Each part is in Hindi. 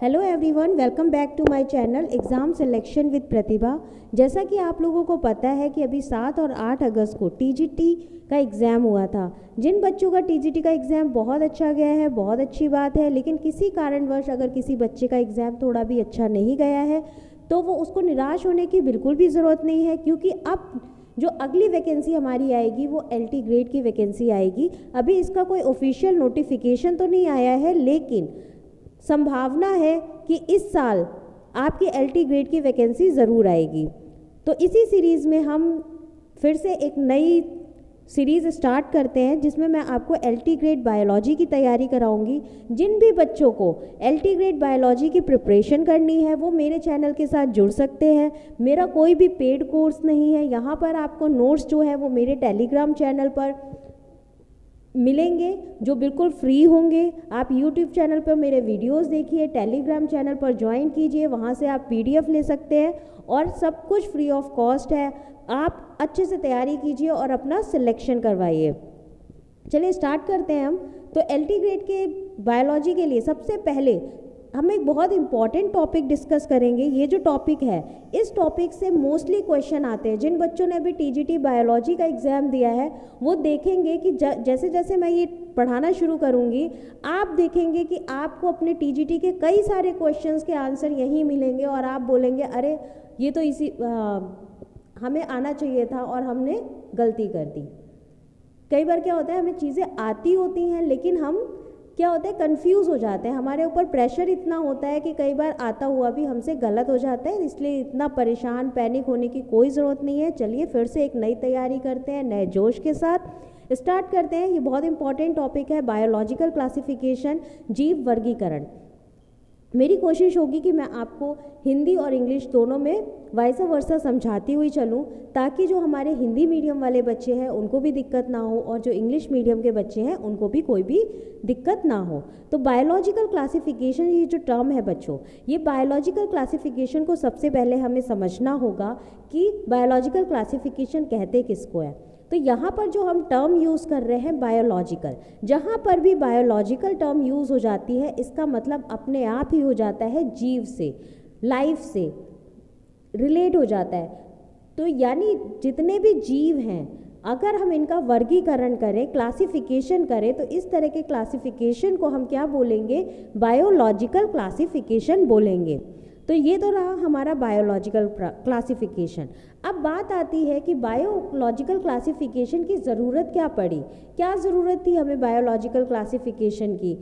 Hello everyone, welcome back to my channel exam selection with Pratibha. जैसा कि आप लोगों को पता है कि अभी 7 और 8 अगस्त को टीजीटी का एग्ज़ाम हुआ था। जिन बच्चों का टीजीटी का एग्ज़ाम बहुत अच्छा गया है, बहुत अच्छी बात है, लेकिन किसी कारणवश अगर किसी बच्चे का एग्ज़ाम थोड़ा भी अच्छा नहीं गया है तो वो उसको निराश होने की बिल्कुल भी ज़रूरत नहीं है, क्योंकि अब जो अगली वैकेंसी हमारी आएगी वो एलटी ग्रेड की वैकेंसी आएगी। अभी इसका कोई ऑफिशियल नोटिफिकेशन तो नहीं आया है, लेकिन संभावना है कि इस साल आपकी एलटी ग्रेड की वैकेंसी ज़रूर आएगी। तो इसी सीरीज़ में हम फिर से एक नई सीरीज़ स्टार्ट करते हैं, जिसमें मैं आपको एलटी ग्रेड बायोलॉजी की तैयारी कराऊंगी। जिन भी बच्चों को एलटी ग्रेड बायोलॉजी की प्रिपरेशन करनी है वो मेरे चैनल के साथ जुड़ सकते हैं। मेरा कोई भी पेड कोर्स नहीं है। यहाँ पर आपको नोट्स जो है वो मेरे टेलीग्राम चैनल पर मिलेंगे, जो बिल्कुल फ्री होंगे। आप यूट्यूब चैनल पर मेरे वीडियोस देखिए, टेलीग्राम चैनल पर ज्वाइन कीजिए, वहाँ से आप पीडीएफ ले सकते हैं और सब कुछ फ्री ऑफ कॉस्ट है। आप अच्छे से तैयारी कीजिए और अपना सिलेक्शन करवाइए। चलिए स्टार्ट करते हैं हम। तो एलटी ग्रेड के बायोलॉजी के लिए सबसे पहले हम एक बहुत इंपॉर्टेंट टॉपिक डिस्कस करेंगे। ये जो टॉपिक है, इस टॉपिक से मोस्टली क्वेश्चन आते हैं। जिन बच्चों ने अभी टीजीटी बायोलॉजी का एग्ज़ाम दिया है वो देखेंगे कि जैसे जैसे मैं ये पढ़ाना शुरू करूँगी, आप देखेंगे कि आपको अपने टीजीटी के कई सारे क्वेश्चंस के आंसर यहीं मिलेंगे और आप बोलेंगे अरे ये तो हमें आना चाहिए था और हमने गलती कर दी। कई बार क्या होता है, हमें चीज़ें आती होती हैं लेकिन हम क्या होता है, कंफ्यूज हो जाते हैं। हमारे ऊपर प्रेशर इतना होता है कि कई बार आता हुआ भी हमसे गलत हो जाता है। इसलिए इतना परेशान पैनिक होने की कोई ज़रूरत नहीं है। चलिए फिर से एक नई तैयारी करते हैं, नए जोश के साथ स्टार्ट करते हैं। ये बहुत इंपॉर्टेंट टॉपिक है, बायोलॉजिकल क्लासिफिकेशन, जीव वर्गीकरण। मेरी कोशिश होगी कि मैं आपको हिंदी और इंग्लिश दोनों में वाइस वर्सा समझाती हुई चलूं, ताकि जो हमारे हिंदी मीडियम वाले बच्चे हैं उनको भी दिक्कत ना हो और जो इंग्लिश मीडियम के बच्चे हैं उनको भी कोई भी दिक्कत ना हो। तो बायोलॉजिकल क्लासिफिकेशन, ये जो टर्म है बच्चों, ये बायोलॉजिकल क्लासिफिकेशन को सबसे पहले हमें समझना होगा कि बायोलॉजिकल क्लासिफिकेशन कहते किसको है। तो यहाँ पर जो हम टर्म यूज़ कर रहे हैं बायोलॉजिकल, जहाँ पर भी बायोलॉजिकल टर्म यूज़ हो जाती है इसका मतलब अपने आप ही हो जाता है जीव से, लाइफ से रिलेट हो जाता है। तो यानी जितने भी जीव हैं, अगर हम इनका वर्गीकरण करें, क्लासिफिकेशन करें, तो इस तरह के क्लासिफिकेशन को हम क्या बोलेंगे, बायोलॉजिकल क्लासिफिकेशन बोलेंगे। तो ये तो रहा हमारा बायोलॉजिकल क्लासिफिकेशन। अब बात आती है कि बायोलॉजिकल क्लासिफिकेशन की ज़रूरत क्या पड़ी, क्या ज़रूरत थी हमें बायोलॉजिकल क्लासिफिकेशन की।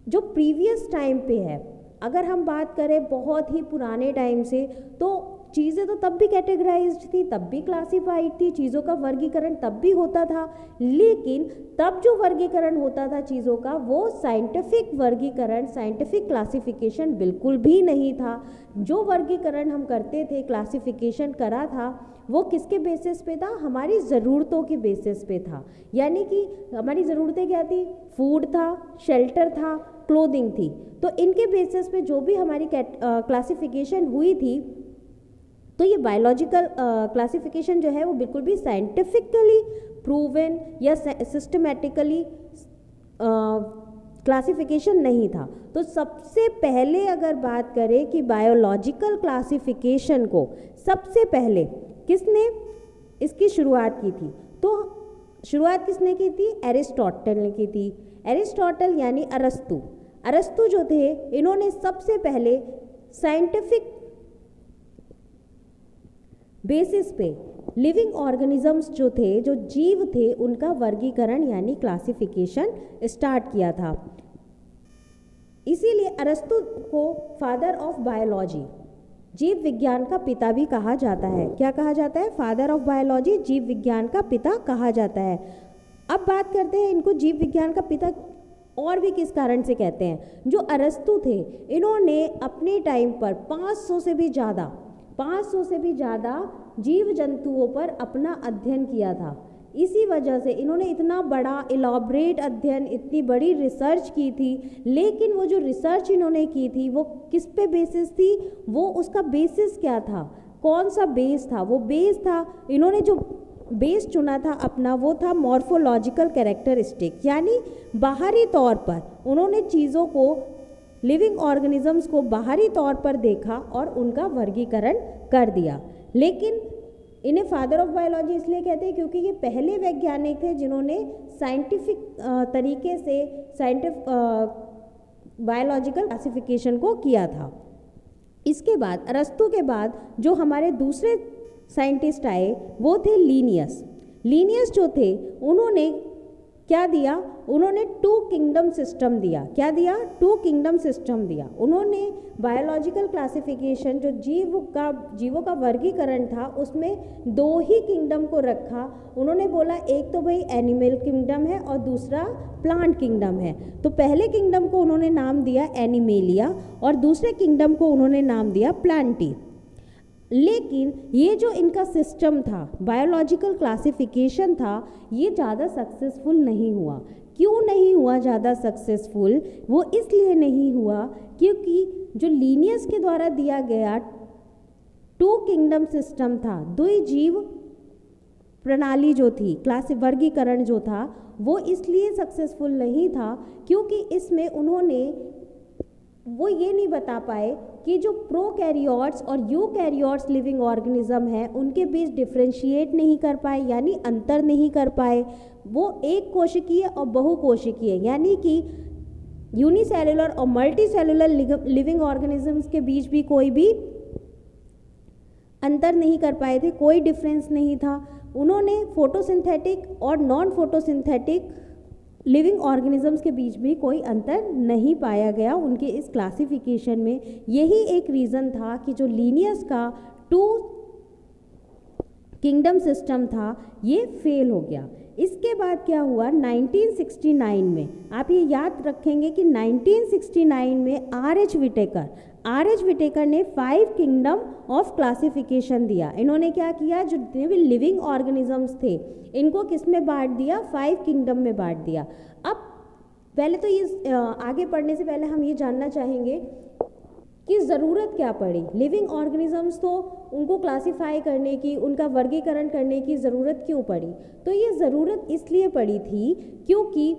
जो प्रीवियस टाइम पे है, अगर हम बात करें बहुत ही पुराने टाइम से, तो चीज़ें तो तब भी कैटेगराइज्ड थी, तब भी क्लासिफाइड थी, चीज़ों का वर्गीकरण तब भी होता था। लेकिन तब जो वर्गीकरण होता था चीज़ों का, वो साइंटिफिक वर्गीकरण, साइंटिफिक क्लासिफिकेशन बिल्कुल भी नहीं था। जो वर्गीकरण हम करते थे, क्लासिफिकेशन करा था, वो किसके बेसिस पे था, हमारी ज़रूरतों के बेसिस पे था। यानी कि हमारी ज़रूरतें क्या थी, फूड था, शेल्टर था, क्लोथिंग थी। तो इनके बेसिस पे जो भी हमारी क्लासिफिकेशन हुई थी, तो ये बायोलॉजिकल क्लासिफिकेशन जो है वो बिल्कुल भी साइंटिफिकली प्रूवन या सिस्टमेटिकली क्लासिफिकेशन नहीं था। तो सबसे पहले अगर बात करें कि बायोलॉजिकल क्लासिफिकेशन को सबसे पहले किसने इसकी शुरुआत की थी, तो शुरुआत किसने की थी, एरिस्टोटल ने की थी। एरिस्टोटल यानी अरस्तु जो थे, इन्होंने सबसे पहले साइंटिफिक बेसिस पे लिविंग ऑर्गेनिजम्स जो थे, जो जीव थे, उनका वर्गीकरण यानी क्लासिफिकेशन स्टार्ट किया था। इसीलिए अरस्तु को फादर ऑफ बायोलॉजी, जीव विज्ञान का पिता भी कहा जाता है। क्या कहा जाता है, फादर ऑफ बायोलॉजी, जीव विज्ञान का पिता कहा जाता है। अब बात करते हैं इनको जीव विज्ञान का पिता और भी किस कारण से कहते हैं। जो अरस्तु थे, इन्होंने अपने टाइम पर 500 से भी ज़्यादा जीव जंतुओं पर अपना अध्ययन किया था। इसी वजह से इन्होंने इतना बड़ा इलॉबरेट अध्ययन, इतनी बड़ी रिसर्च की थी। लेकिन वो जो रिसर्च इन्होंने की थी वो किस पे बेसिस थी, वो उसका बेसिस क्या था, कौन सा बेस था, वो बेस था, इन्होंने जो बेस चुना था अपना, वो था मॉर्फोलॉजिकल कैरेक्टरिस्टिक। यानी बाहरी तौर पर उन्होंने चीज़ों को लिविंग ऑर्गेनिजम्स को बाहरी तौर पर देखा और उनका वर्गीकरण कर दिया। लेकिन इन्हें फादर ऑफ बायोलॉजी इसलिए कहते हैं क्योंकि ये पहले वैज्ञानिक थे जिन्होंने साइंटिफिक तरीके से बायोलॉजिकल क्लासिफिकेशन को किया था। इसके बाद अरस्तु के बाद जो हमारे दूसरे साइंटिस्ट आए वो थे लीनियस। लीनियस जो थे उन्होंने क्या दिया, उन्होंने टू किंगडम सिस्टम दिया। क्या दिया? टू किंगडम सिस्टम दिया। उन्होंने बायोलॉजिकल क्लासिफिकेशन जो जीवों का वर्गीकरण था उसमें दो ही किंगडम को रखा। उन्होंने बोला एक तो भाई एनिमल किंगडम है और दूसरा प्लांट किंगडम है। तो पहले किंगडम को उन्होंने नाम दिया एनिमेलिया और दूसरे किंगडम को उन्होंने नाम दिया प्लांटी। लेकिन ये जो इनका सिस्टम था, बायोलॉजिकल क्लासिफिकेशन था, ये ज़्यादा सक्सेसफुल नहीं हुआ। क्यों नहीं हुआ ज़्यादा सक्सेसफुल? वो इसलिए नहीं हुआ क्योंकि जो लीनियस के द्वारा दिया गया टू किंगडम सिस्टम था, द्विजीव प्रणाली जो थी, वर्गीकरण जो था, वो इसलिए सक्सेसफुल नहीं था क्योंकि इसमें उन्होंने वो ये नहीं बता पाए कि जो प्रोकैरियोट्स और यूकैरियोट्स लिविंग ऑर्गेनिज्म हैं उनके बीच डिफ्रेंशिएट नहीं कर पाए, यानी अंतर नहीं कर पाए। वो एक कोशिकीय और बहुकोशिकीय यानी कि यूनिसेलुलर और मल्टीसेलुलर लिविंग ऑर्गेनिजम्स के बीच भी कोई भी अंतर नहीं कर पाए थे, कोई डिफरेंस नहीं था। उन्होंने फोटोसिंथेटिक और नॉन फोटोसिंथेटिक लिविंग ऑर्गेनिजम्स के बीच भी कोई अंतर नहीं पाया गया उनके इस क्लासिफिकेशन में। यही एक रीज़न था कि जो लीनियस का टू किंगडम सिस्टम था ये फेल हो गया। इसके बाद क्या हुआ? 1969 में, आप ये याद रखेंगे कि 1969 में आर.एच. विटेकर ने 5 किंगडम ऑफ क्लासिफिकेशन दिया। इन्होंने क्या किया? जो भी लिविंग ऑर्गेनिजम्स थे इनको किस में बांट दिया? 5 किंगडम में बांट दिया। अब पहले तो ये आगे पढ़ने से पहले हम ये जानना चाहेंगे कि ज़रूरत क्या पड़ी। लिविंग ऑर्गेनिजम्स तो उनको क्लासिफाई करने की, उनका वर्गीकरण करने की ज़रूरत क्यों पड़ी? तो ये ज़रूरत इसलिए पड़ी थी क्योंकि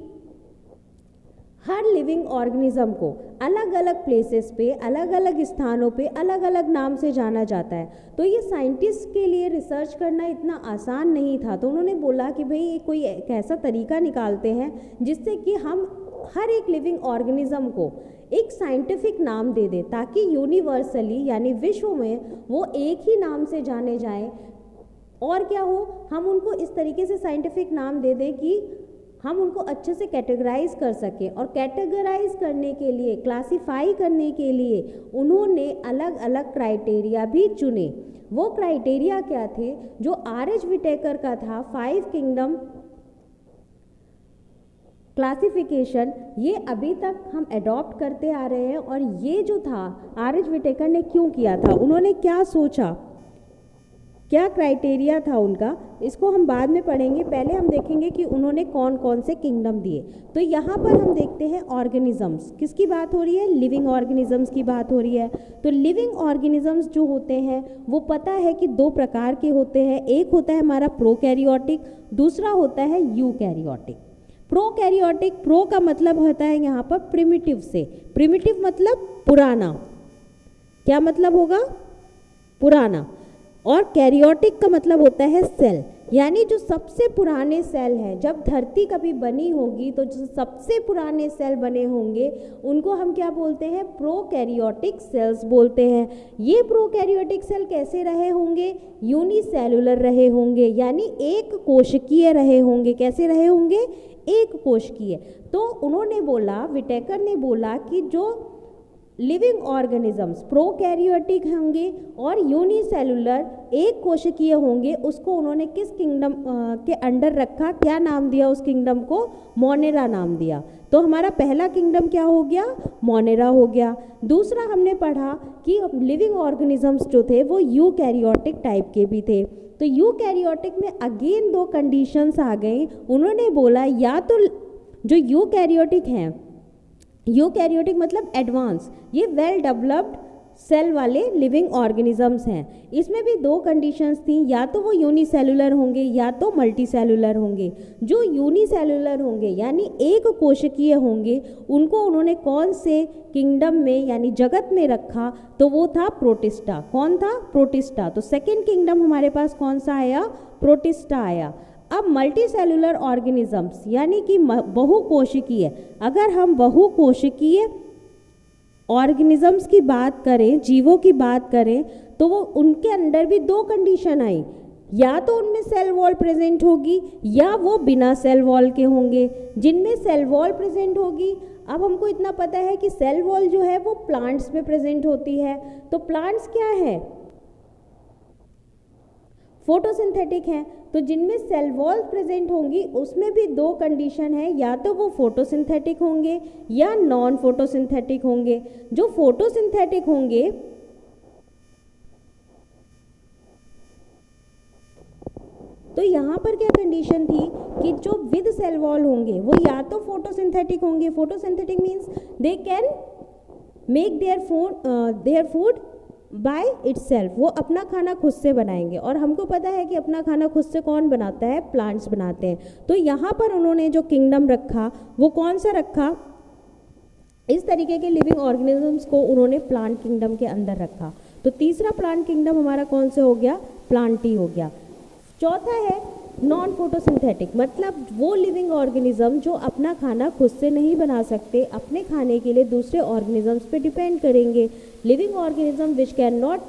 हर लिविंग ऑर्गेनिज्म को अलग अलग प्लेसेस पे, अलग अलग स्थानों पे अलग अलग नाम से जाना जाता है। तो ये साइंटिस्ट के लिए रिसर्च करना इतना आसान नहीं था। तो उन्होंने बोला कि भाई कोई एक ऐसा तरीका निकालते हैं जिससे कि हम हर एक लिविंग ऑर्गेनिज्म को एक साइंटिफिक नाम दे दें ताकि यूनिवर्सली यानी विश्व में वो एक ही नाम से जाने जाएं। और क्या हो, हम उनको इस तरीके से साइंटिफिक नाम दे दें कि हम उनको अच्छे से कैटेगराइज कर सकें। और कैटेगराइज करने के लिए, क्लासिफाई करने के लिए उन्होंने अलग अलग क्राइटेरिया भी चुने। वो क्राइटेरिया क्या थे? जो आर.एच. विटेकर का था 5 किंगडम क्लासिफिकेशन, ये अभी तक हम अडॉप्ट करते आ रहे हैं। और ये जो था आर.एच. विटेकर ने क्यों किया था, उन्होंने क्या सोचा, क्या क्राइटेरिया था उनका, इसको हम बाद में पढ़ेंगे। पहले हम देखेंगे कि उन्होंने कौन कौन से किंगडम दिए। तो यहाँ पर हम देखते हैं ऑर्गेनिजम्स, किसकी बात हो रही है? लिविंग ऑर्गेनिजम्स की बात हो रही है। तो लिविंग ऑर्गेनिजम्स जो होते हैं वो पता है कि 2 प्रकार के होते हैं। एक होता है हमारा प्रोकैरियोटिक, दूसरा होता है यूकैरियोटिक। प्रोकैरियोटिक, प्रो का मतलब होता है यहाँ पर प्रिमिटिव से, प्रिमिटिव मतलब पुराना। क्या मतलब होगा? पुराना। और कैरियोटिक का मतलब होता है सेल, यानी जो सबसे पुराने सेल हैं। जब धरती कभी बनी होगी तो जो सबसे पुराने सेल बने होंगे उनको हम क्या बोलते हैं? प्रोकैरियोटिक सेल्स बोलते हैं। ये प्रोकैरियोटिक सेल कैसे रहे होंगे? यूनिसेलुलर रहे होंगे, यानी एक कोशिकीय रहे होंगे। कैसे रहे होंगे? एक कोशिकीय। तो उन्होंने बोला, विटेकर ने बोला कि जो लिविंग ऑर्गेनिजम्स प्रोकैरियोटिक होंगे और यूनिसेलुलर एक कोशिकीय होंगे, उसको उन्होंने किस किंगडम के अंडर रखा? क्या नाम दिया उस किंगडम को? मोनेरा नाम दिया। तो हमारा पहला किंगडम क्या हो गया? मोनेरा हो गया। दूसरा हमने पढ़ा कि लिविंग ऑर्गेनिजम्स जो थे वो यूकैरियोटिक टाइप के भी थे। तो यूकैरियोटिक में अगेन 2 कंडीशंस आ गई। उन्होंने बोला या तो जो यूकैरियोटिक हैं, यूकैरियोटिक मतलब एडवांस, ये वेल डेवलप्ड सेल वाले लिविंग ऑर्गेनिजम्स हैं। इसमें भी दो कंडीशंस थी, या तो वो यूनिसेलुलर होंगे या तो मल्टीसेलुलर होंगे। जो यूनिसेलुलर होंगे यानी एक कोशिकीय होंगे, उनको उन्होंने कौन से किंगडम में यानी जगत में रखा, तो वो था प्रोटिस्टा। कौन था? प्रोटिस्टा। तो सेकेंड किंगडम हमारे पास कौन सा आया? प्रोटिस्टा आया। अब मल्टी सेलुलर ऑर्गेनिजम्स यानी कि बहुकोशिकीय, अगर हम बहुकोशिकीय ऑर्गेनिजम्स की बात करें, जीवों की बात करें, तो वो उनके अंदर भी दो कंडीशन आई, या तो उनमें सेल वॉल प्रेजेंट होगी या वो बिना सेल वॉल के होंगे। जिनमें सेल वॉल प्रेजेंट होगी, अब हमको इतना पता है कि सेल वॉल जो है वो प्लांट्स में प्रेजेंट होती है। तो प्लांट्स क्या है? फोटोसिंथेटिक हैं। तो जिनमें सेल वॉल प्रेजेंट होंगी उसमें भी दो कंडीशन है, या तो वो फोटोसिंथेटिक होंगे या नॉन फोटोसिंथेटिक होंगे। जो फोटोसिंथेटिक होंगे तो यहाँ पर क्या कंडीशन थी कि जो विद सेल वॉल होंगे वो या तो फोटोसिंथेटिक होंगे। Photosynthetic means they can make their food by itself, वो अपना खाना खुद से बनाएंगे। और हमको पता है कि अपना खाना खुद से कौन बनाता है? प्लांट्स बनाते हैं। तो यहाँ पर उन्होंने जो किंगडम रखा वो कौन सा रखा? इस तरीके के लिविंग ऑर्गेनिजम्स को उन्होंने प्लांट किंगडम के अंदर रखा। तो तीसरा प्लांट किंगडम हमारा कौन से हो गया? प्लांटी हो गया। चौथा है नॉन फोटोसिंथेटिक, मतलब वो लिविंग ऑर्गेनिज्म जो अपना खाना खुद से नहीं बना सकते, अपने खाने के लिए दूसरे ऑर्गेनिजम्स पे डिपेंड करेंगे। Living organism which can not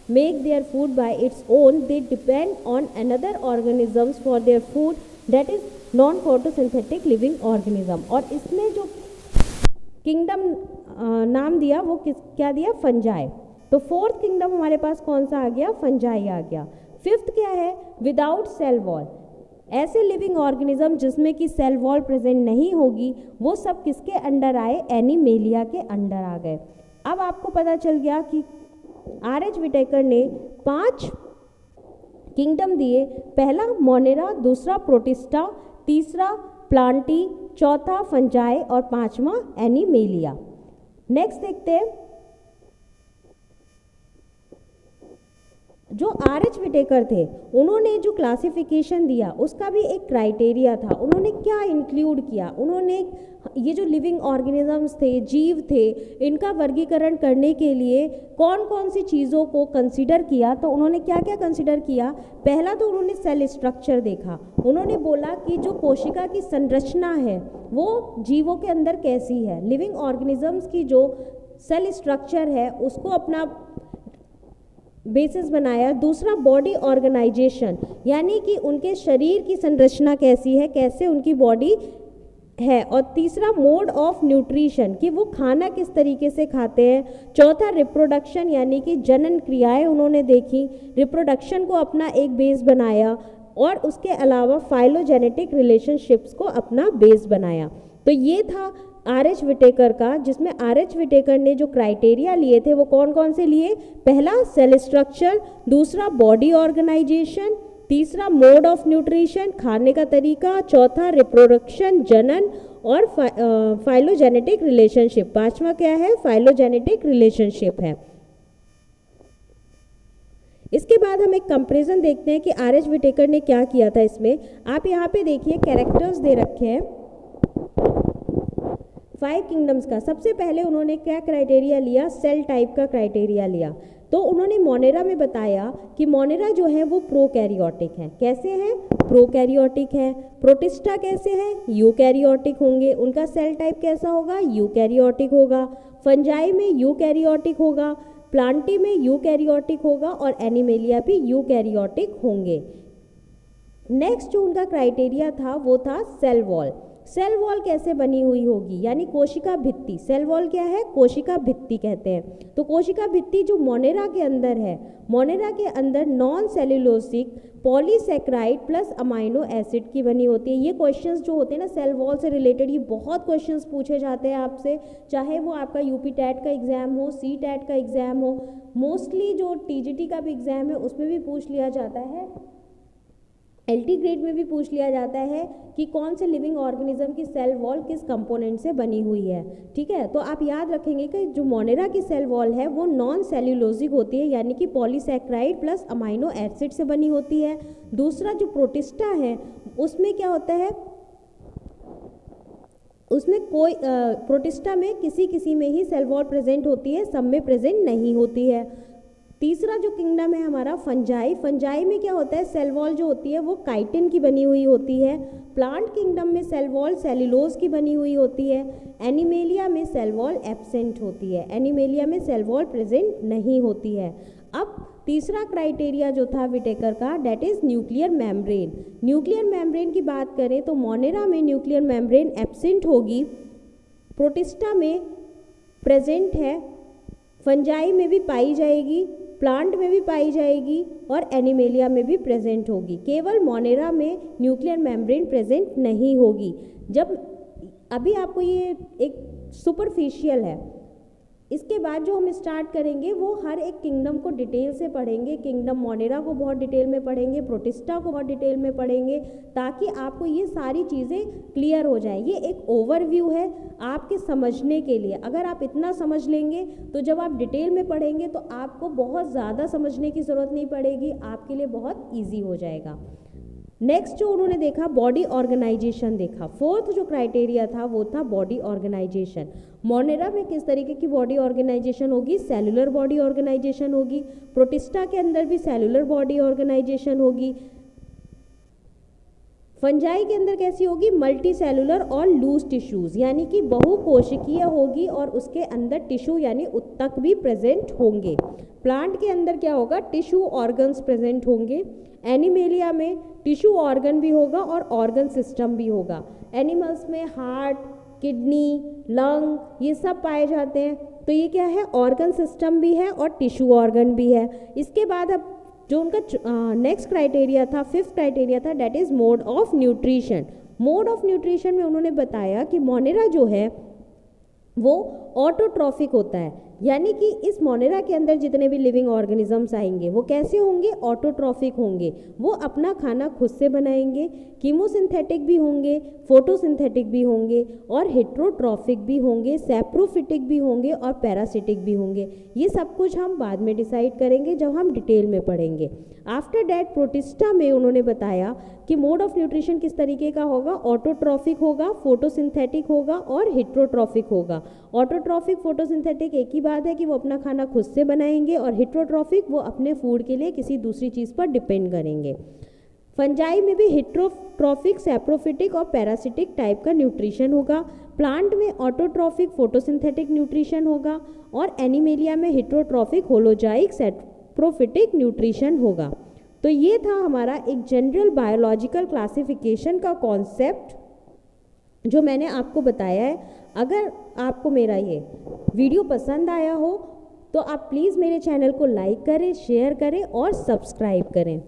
make their food by its own, they depend on another organisms for their food, that is non photosynthetic living organism. और इसमें जो किंगडम नाम दिया वो क्या दिया? फंजाई। तो फोर्थ किंगडम हमारे पास कौन सा आ गया? फंजाई आ गया। फिफ्थ क्या है? विदाउट सेल वॉल, ऐसे लिविंग ऑर्गेनिज्म जिसमें कि सेल वॉल प्रेजेंट नहीं होगी, वो सब किसके अंडर आए? एनीमेलिया के अंडर आ गए। अब आपको पता चल गया कि आर.एच. विटेकर ने 5 किंगडम दिए। पहला मोनेरा, दूसरा प्रोटिस्टा, तीसरा प्लांटी, चौथा फंजाई और पांचवा एनीमेलिया। नेक्स्ट देखते हैं, जो आर.एच. विटेकर थे उन्होंने जो क्लासिफिकेशन दिया उसका भी एक क्राइटेरिया था। उन्होंने क्या इंक्लूड किया? उन्होंने ये जो लिविंग ऑर्गेनिजम्स थे, जीव थे, इनका वर्गीकरण करने के लिए कौन कौन सी चीज़ों को कंसीडर किया? तो उन्होंने क्या क्या कंसीडर किया? पहला तो उन्होंने सेल स्ट्रक्चर देखा। उन्होंने बोला कि जो कोशिका की संरचना है वो जीवों के अंदर कैसी है, लिविंग ऑर्गेनिजम्स की जो सेल स्ट्रक्चर है उसको अपना बेसिस बनाया। दूसरा बॉडी ऑर्गेनाइजेशन, यानी कि उनके शरीर की संरचना कैसी है, कैसे उनकी बॉडी है। और तीसरा मोड ऑफ न्यूट्रिशन, कि वो खाना किस तरीके से खाते हैं। चौथा रिप्रोडक्शन, यानी कि जनन क्रियाएं उन्होंने देखी, रिप्रोडक्शन को अपना एक बेस बनाया। और उसके अलावा फाइलोजेनेटिक रिलेशनशिप्स को अपना बेस बनाया। तो ये था आर.एच. विटेकर का, जिसमें आर.एच. विटेकर ने जो क्राइटेरिया लिए थे वो कौन कौन से लिए? पहला सेल स्ट्रक्चर, दूसरा बॉडी ऑर्गेनाइजेशन, तीसरा मोड ऑफ न्यूट्रिशन, खाने का तरीका, चौथा रिप्रोडक्शन जनन और फाइलोजेनेटिक रिलेशनशिप। पांचवा क्या है? फाइलोजेनेटिक रिलेशनशिप है। इसके बाद हम एक कंपैरिजन देखते हैं कि आर.एच. विटेकर ने क्या किया था। इसमें आप यहाँ पे देखिए कैरेक्टर्स दे रखे हैं 5 किंगडम्स का। सबसे पहले उन्होंने क्या क्राइटेरिया लिया? सेल टाइप का क्राइटेरिया लिया। तो उन्होंने मोनेरा में बताया कि मोनेरा जो है वो प्रोकैरियोटिक है। कैसे हैं? प्रोकैरियोटिक है। प्रोटिस्टा कैसे हैं? यूकैरियोटिक होंगे। उनका सेल टाइप कैसा होगा? यूकैरियोटिक होगा। फंजाई में यूकैरियोटिक होगा, प्लांटी में यूकैरियोटिक होगा और एनिमेलिया भी यूकैरियोटिक होंगे। नेक्स्ट जो उनका क्राइटेरिया था वो था सेल वॉल। सेल वॉल कैसे बनी हुई होगी, यानी कोशिका भित्ति। सेल वॉल क्या है? कोशिका भित्ति कहते हैं। तो कोशिका भित्ति जो मोनेरा के अंदर है, मोनेरा के अंदर non cellulosic polysaccharide plus amino acid की बनी होती है। ये क्वेश्चंस जो होते हैं ना सेल वॉल से रिलेटेड, ये बहुत क्वेश्चंस पूछे जाते हैं आपसे, चाहे वो आपका यूपी टैट का एग्जाम हो, सी टैट का एग्जाम हो, मोस्टली जो टीजीटी का भी एग्जाम है उसमें भी पूछ लिया जाता है। एलटी ग्रेड में भी पूछ लिया जाता है कि कौन से लिविंग ऑर्गेनिज्म की सेल वॉल किस कंपोनेंट से बनी हुई है। ठीक है, तो आप याद रखेंगे कि जो मोनेरा की सेल वॉल है वो नॉन सेल्यूलोजिक होती है, यानी कि पॉलीसैकेराइड प्लस अमाइनो एसिड से बनी होती है। दूसरा जो प्रोटिस्टा है उसमें क्या होता है, उसमें कोई प्रोटिस्टा में किसी में ही सेल वॉल प्रेजेंट होती है, सब में प्रेजेंट नहीं होती है। तीसरा जो किंगडम है हमारा फंजाई, फंजाई में क्या होता है, सेल वॉल जो होती है वो काइटिन की बनी हुई होती है। प्लांट किंगडम में सेल वॉल सेल्यूलोज की बनी हुई होती है। एनिमेलिया में सेल वॉल एब्सेंट होती है, एनिमेलिया में सेल वॉल प्रेजेंट नहीं होती है। अब तीसरा क्राइटेरिया जो था विटेकर का, that is nuclear membrane. Nuclear membrane की बात करें तो मोनेरा में न्यूक्लियर मेम्ब्रेन एब्सेंट होगी, प्रोटिस्टा में प्रेजेंट है, फंजाई में भी पाई जाएगी, प्लांट में भी पाई जाएगी और एनिमेलिया में भी प्रेजेंट होगी। केवल मोनेरा में न्यूक्लियर मेम्ब्रेन प्रेजेंट नहीं होगी। जब अभी आपको ये एक सुपरफिशियल है, इसके बाद जो हम स्टार्ट करेंगे वो हर एक किंगडम को डिटेल से पढ़ेंगे। किंगडम मोनेरा को बहुत डिटेल में पढ़ेंगे, प्रोटिस्टा को बहुत डिटेल में पढ़ेंगे, ताकि आपको ये सारी चीज़ें क्लियर हो जाए। ये एक ओवरव्यू है आपके समझने के लिए। अगर आप इतना समझ लेंगे तो जब आप डिटेल में पढ़ेंगे तो आपको बहुत ज़्यादा समझने की ज़रूरत नहीं पड़ेगी, आपके लिए बहुत ईजी हो जाएगा। नेक्स्ट जो उन्होंने देखा बॉडी ऑर्गेनाइजेशन देखा। फोर्थ जो क्राइटेरिया था वो था बॉडी ऑर्गेनाइजेशन। मोनेरा में किस तरीके की बॉडी ऑर्गेनाइजेशन होगी, सेलुलर बॉडी ऑर्गेनाइजेशन होगी। प्रोटिस्टा के अंदर भी सेलुलर बॉडी ऑर्गेनाइजेशन होगी। फंजाई के अंदर कैसी होगी, मल्टी सेलुलर और लूज टिश्यूज, यानी कि बहुकोशिकीय होगी और उसके अंदर टिश्यू यानी उत्तक भी प्रेजेंट होंगे। प्लांट के अंदर क्या होगा, टिश्यू ऑर्गन्स प्रेजेंट होंगे। एनिमेलिया में टिश्यू ऑर्गन भी होगा और ऑर्गन सिस्टम भी होगा। एनिमल्स में हार्ट, किडनी, लंग ये सब पाए जाते हैं, तो ये क्या है, ऑर्गन सिस्टम भी है और टिश्यू ऑर्गन भी है। इसके बाद अब जो उनका नेक्स्ट क्राइटेरिया था, फिफ्थ क्राइटेरिया था, that is mode of nutrition. Mode of nutrition में उन्होंने बताया कि मोनेरा जो है वो ऑटोट्रॉफिक होता है, यानी कि इस मोनेरा के अंदर जितने भी लिविंग ऑर्गेनिजम्स आएंगे वो कैसे होंगे, ऑटोट्रॉफिक होंगे। वो अपना खाना खुद से बनाएंगे, कीमोसिंथेटिक भी होंगे, फोटोसिंथेटिक भी होंगे और हेट्रोट्रॉफिक भी होंगे, सैप्रोफिटिक भी होंगे और पैरासिटिक भी होंगे। ये सब कुछ हम बाद में डिसाइड करेंगे जब हम डिटेल में पढ़ेंगे। आफ्टर डैट प्रोटिस्टा में उन्होंने बताया कि मोड ऑफ न्यूट्रिशन किस तरीके का होगा, ऑटोट्रॉफिक होगा, फोटोसिंथेटिक होगा और हेट्रोट्रॉफिक होगा। ऑटोट्रॉफिक, फोटोसिंथेटिक एक ही बात है कि वो अपना खाना खुद से बनाएंगे, और हेट्रोट्रॉफिक वो अपने फूड के लिए किसी दूसरी चीज़ पर डिपेंड करेंगे। फंजाई में भी हेट्रोट्रॉफिक, सैप्रोफिटिक और पैरासिटिक टाइप का न्यूट्रिशन होगा। प्लांट में ऑटोट्रॉफिक, फोटोसिंथेटिक न्यूट्रिशन होगा और एनिमेलिया में हेट्रोट्रॉफिक, होलोजाइक, सैप्रोफिटिक न्यूट्रिशन होगा। तो ये था हमारा एक जनरल बायोलॉजिकल क्लासिफिकेशन का कॉन्सेप्ट जो मैंने आपको बताया है। अगर आपको मेरा ये वीडियो पसंद आया हो तो आप प्लीज़ मेरे चैनल को लाइक करें, शेयर करें और सब्सक्राइब करें।